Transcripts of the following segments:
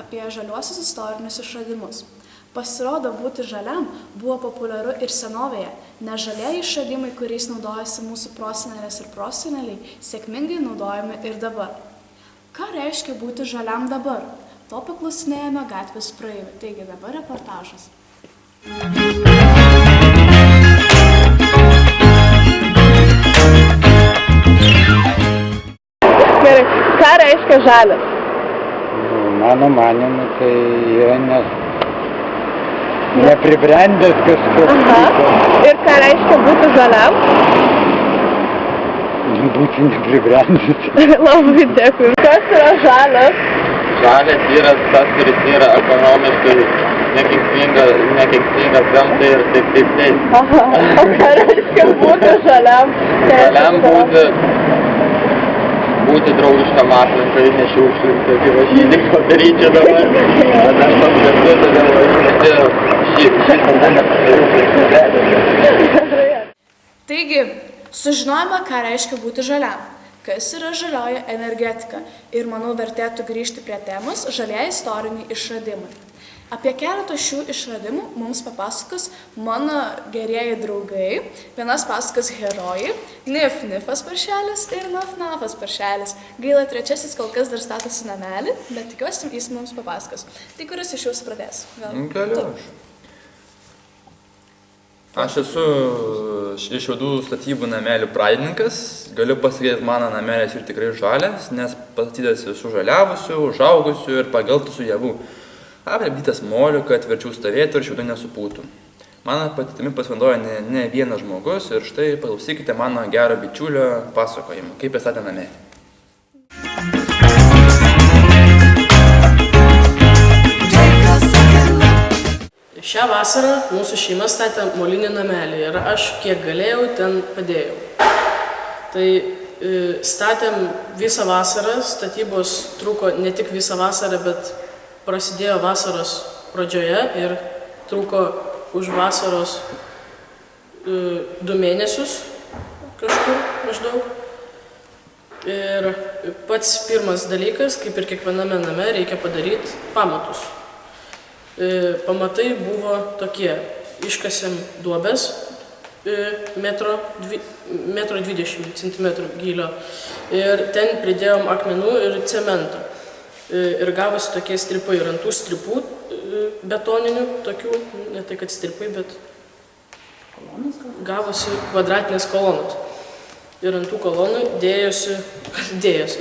apie žaliuosius istorinius išradimus. Pasirodo, būti žaliam buvo populiaru ir senovėje, nes žalieji išradimai, kuriais naudojasi mūsų prosenelės ir proseneliai, sėkmingai naudojami ir dabar. Ką reiškia būti žaliam dabar? To paklausinėjame gatvės praeivių. Taigi dabar reportažas. Gerai, ką reiškia žalias? Mano manimu, tai yra nepribrendęs kažkoks. Aha. Ir ką reiškia būti žaliam? Būti nepribrendęs. Labai dėkui. Kas yra žalias? Žalias yra tas, kuris yra ekonomiškai nekenksmingas gamtai ir taip. Aha. O ką reiškia būti žaliam? Žaliam būti draugiškam aplinkai, nešiukšlinti, kaip aš jį padaryčiau dabar. Bet aš paskirtu, todėl šį Taigi, sužinojome, ką reiškia būti žaliam, kas yra žalioji energetika ir manau vertėtų grįžti prie temos žalieji istoriniai išradimai. Apie keletą šių išradimų mums papasakos mano gerieji draugai. Vienas pasakos herojai, Nif-Nifas paršelis ir Naf-Nafas paršelis. Gaila, trečiasis kol kas dar statosi namelį, bet tikiuosi, jis mums papasakos. Tai kuris iš jūsų pradės? Galiu aš. Aš esu išvadų statybų namelių pradininkas. Galiu pasakyti, mano namelis ir tikrai žalias, nes pastatytas su žaliavusiu, užaugusiu ir pageltusiu javų. Aplimdytas moliu, kad tvirčiau stovėtų ir šiaudai nesupūtų. Mano patirtimi pasinaudojo ne vienas žmogus ir štai paklausykite mano gero bičiulio pasakojimą, kaip jis statė namelį. Šią vasarą mūsų šeima statė molinį namelį ir aš kiek galėjau ten padėjau. Tai statėm visą vasarą, statybos truko ne tik visą vasarą, bet prasidėjo vasaros pradžioje ir truko už vasaros 2 mėnesius kažkur maždaug. Ir pats pirmas dalykas, kaip ir kiekviename name, reikia padaryti pamatus. Pamatai buvo tokie, iškasėm duobes 1,20 cm gylio ir ten pridėjom akmenų ir cementą. Ir gavosi tokie stripai ir ant tų stripų betoninių, tokių, ne tai kad stripai, bet gavosi kvadratinės kolonos. Ir ant tų kolonų dėjosi,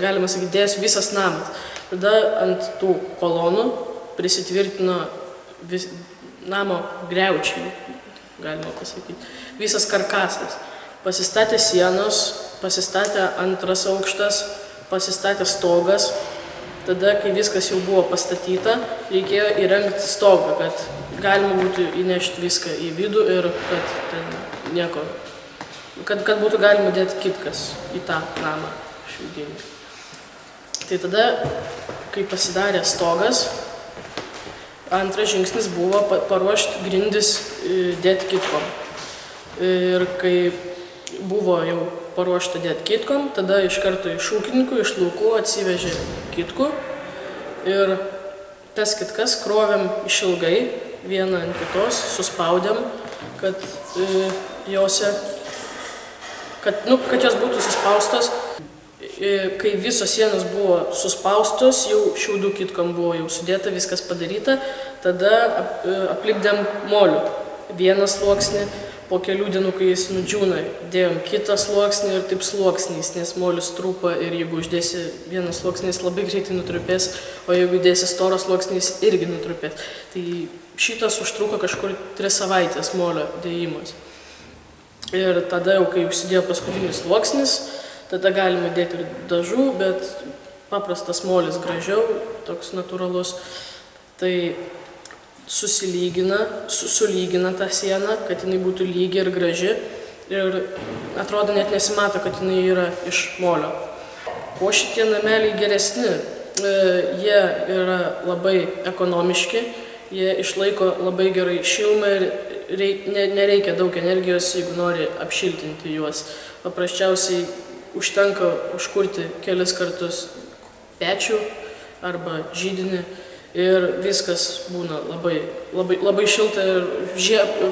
galima sakyti, dėjosi visas namas. Tada ant tų kolonų prisitvirtino namo griaučiai, galima pasakyti, visas karkasas. Pasistatė sienos, pasistatė antras aukštas, pasistatė stogas. Tada, kai viskas jau buvo pastatyta, reikėjo įrengti stogą, kad galima būtų įnešti viską į vidų ir kad ten nieko, kad būtų galima dėti kitkas į tą namą šiaudinį. Tai tada, kai pasidarė stogas, antras žingsnis buvo paruošti grindis dėti kitkom. Ir kai buvo jau paruošta dėti kitkom, tada iš karto iš ūkininkų, iš laukų atsivežė kitkų ir tas kitkas krovėm išilgai vieną ant kitos, suspaudėm, kad jos būtų suspaustos. Kai visos sienos buvo suspaustos, jau šiaudų kitkom buvo jau sudėta, viskas padaryta, tada aplipdėm moliu vieną sluoksnį. Po kelių dienų, kai jis nudžiūna, dėjom kitą sluoksnį ir taip sluoksniais, nes molis trupa ir jeigu uždėsi vieną sluoksnį, jis labai greitai nutrupės, o jeigu dėsi storos sluoksnį, jis irgi nutrupės. Tai šitas užtruko kažkur 3 savaitės molio dėjimas. Ir tada jau, kai užsidėjo paskutinis sluoksnis, tada galima dėti ir dažų, bet paprastas molis gražiau, toks natūralus. Tai sulygina tą sieną, kad jinai būtų lygi ir graži ir atrodo net nesimato, kad jinai yra iš molio. Kuo šitie nameliai geresni? Jie yra labai ekonomiški, jie išlaiko labai gerai šilumą ir nereikia daug energijos, jeigu nori apšiltinti juos. Paprasčiausiai užtenka užkurti kelis kartus pečių arba židinį ir viskas būna labai šilta ir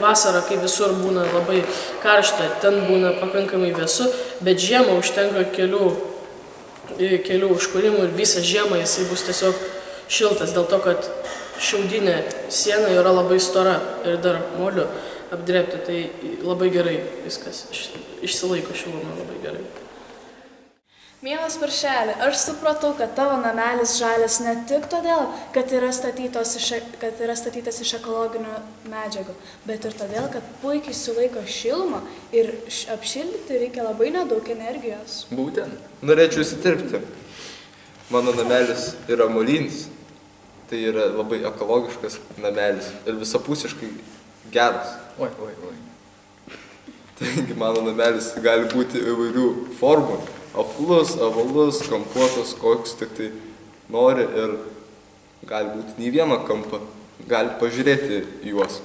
vasarą, kai visur būna labai karšta, ten būna pakankamai vėsu, bet žiemą užtenka kelių užkūrimų ir visą žiemą jisai bus tiesiog šiltas, dėl to, kad šiaudinė siena yra labai stora ir dar moliu apdrėbta, tai labai gerai viskas išsilaiko šilumą labai gerai. Mielas paršeli, aš supratau, kad tavo namelis žalias ne tik todėl, kad yra statytas iš ekologinių medžiagų, bet ir todėl, kad puikiai sulaiko šilumą ir apšildyti reikia labai nedaug energijos. Būtent. Norėčiau įsiterpti. Mano namelis yra molinis. Tai yra labai ekologiškas namelis ir visapusiškai geras. Oi. Taigi mano namelis gali būti įvairių formų. Apvalus, ovalus, kampuotas, koks tik tai nori ir gali būti nei vieno kampo. Gali pažiūrėti juos.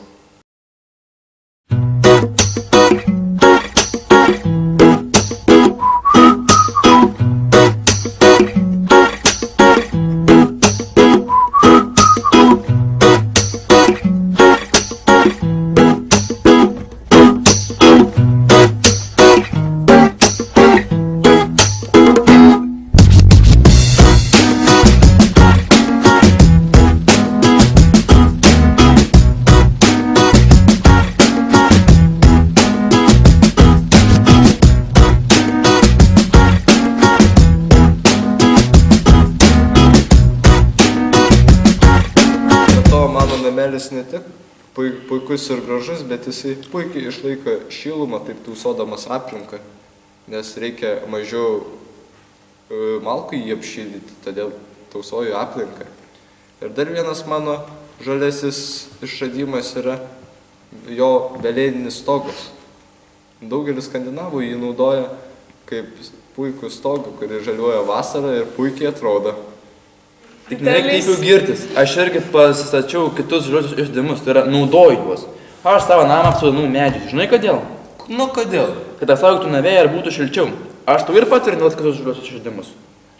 Namelis ne tik puikus ir gražus, bet jisai puikiai išlaiko šilumą, taip tausodamas aplinką, nes reikia mažiau malkų jį apšildyti, todėl tausoju aplinką. Ir dar vienas mano žalesis išradimas yra jo velėninis stogas. Daugelis skandinavų jį naudoja kaip puikų stogą, kurį žaliuoja vasarą ir puikiai atrodo. Tik nereikia taip jau girtis. Aš irgi pasistačiau kitus žaliuosius išradimus, tai yra naudoju juos. Aš savo namą apsodinau medžius. Žinai kodėl? Nu, kodėl? Kad apsaugtų nuo vėjo ir būtų šilčiau. Aš tau ir paturiu naudoti kitus žaliuosius išradimus.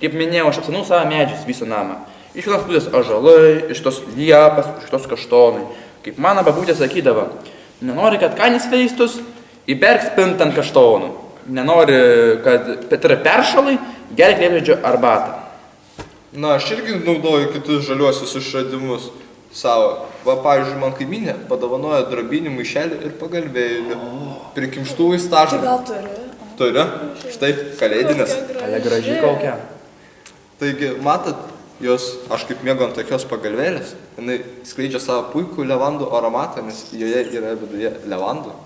Kaip minėjau, aš apsodinau savo medžius visą namą. Iš vienos pusės ąžuolai, iš tos liepas, iš tos kaštonai. Kaip mano babutė sakydavo, nenori, kad kanis veistus, įberk spintą ant kaštonų. Nenori, kad yra peršalai, gerk liepžiedžio arbatą. Na, aš irgi naudoju kitus žaliuosius išradimus savo. Va, pavyzdžiui, man kaimynė padovanojo drobinį maišelį ir pagalvėjį. Prikimštuvai stažą. Tai gal turi? Turiu. Štai, kalėdinės. Ale graži kokia. Taigi, matot, aš kaip mėgau ant tokios pagalvėlės, jinai skleidžia savo puikų levandų aromatą, nes joje yra viduje levandų.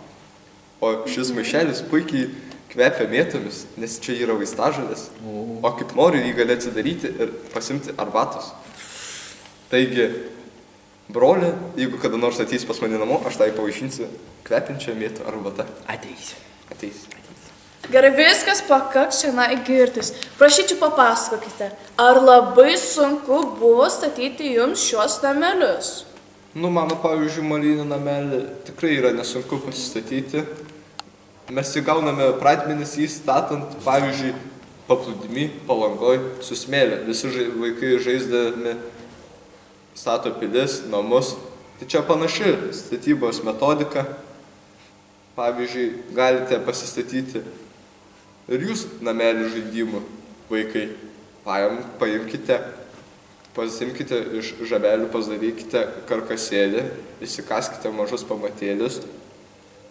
O šis maišelis puikiai kvepia mėtomis, nes čia yra vaistažolės. O kaip noriu, jį gali atsidaryti ir pasimti arbatos. Taigi, broli, jeigu kada nors ateis pas mane namo, aš tai pavaišinsiu kvepiančią mėtų arbatą. Ateis. Gerai, viskas pakaks šiandien girtis. Prašyčiau papasakokite, ar labai sunku buvo statyti jums šios namelius? Nu, mano, pavyzdžiui, molinį namelį tikrai yra nesunku pasistatyti. Mes įgauname pradmenis įstatant, pavyzdžiui, paplūdimy, palangoj, su smėlė. Visi vaikai žaisdami stato pilis, namus. Tai čia panaši statybos metodika. Pavyzdžiui, galite pasistatyti ir jūs namelį žaidimų, vaikai. Pasimkite iš žabelių, pasidarykite karkasėlį, įsikaskite mažus pamatėlius.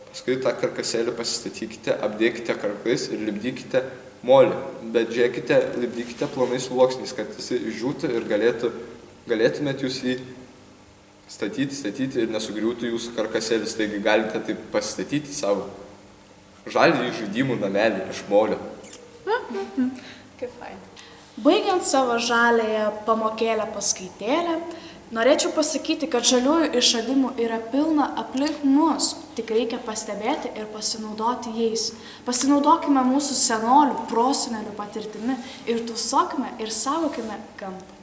Paskui tą karkasėlį pasistatykite, apdėkite karkais ir lipdykite molį. Bet žiūrėkite, lipdykite plonais sluoksniais, kad jis išdžiūtų ir galėtumėt jūs jį statyti ir nesugriūtų jūsų karkasėlis. Taigi galite taip pasistatyti savo žalį žaidimų namelį iš molio. Kaip fain. Baigiant savo žalėją pamokėlę paskaitėlę, norėčiau pasakyti, kad žaliųjų išradimų yra pilna aplink mus, tik reikia pastebėti ir pasinaudoti jais. Pasinaudokime mūsų senolių, prosenelių patirtimi ir tausokime ir saugokime gamtą.